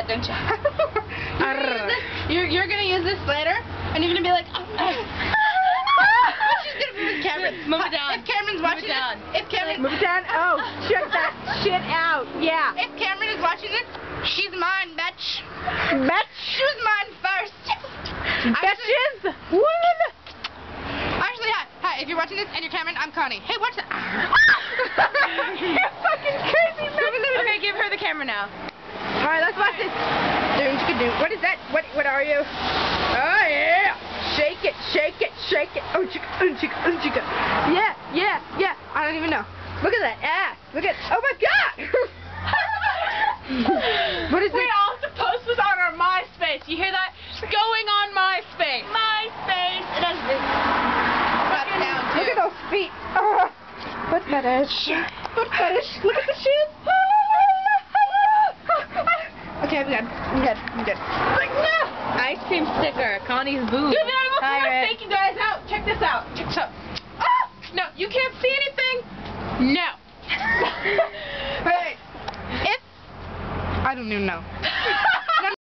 that, don't you? You're gonna use this later, and you're gonna be like, oh, she's gonna move Cameron. Move it down. If Cameron's watching this, if Cameron, move it down. Oh, check that shit out. Yeah. If Cameron is watching this, she's mine, bitch. Bitch. She was mine first. Bitches. Women. Actually, hi. If you're watching this and you're Cameron, I'm Connie. Hey, watch that. You're fucking crazy, man. Okay, give her the camera now. All right, let's watch this. What is that? What are you? Oh yeah! Shake it, shake it, shake it. Oh chicka, chicka, chicka. Yeah, yeah, yeah. I don't even know. Look at that ass. Look at. Oh my God! What is We this? all have to post this on our MySpace. You hear that? Going on MySpace. MySpace. It has this. Look at those feet. Oh, what fetish? What fetish? Look at the shoes. Okay, I'm good. Like, no! Ice cream sticker. Connie's boob. Dude, I'm Pirate. taking guys out. Check this out. Check this out. Ah! No, you can't see anything. No. Wait. If I don't even know.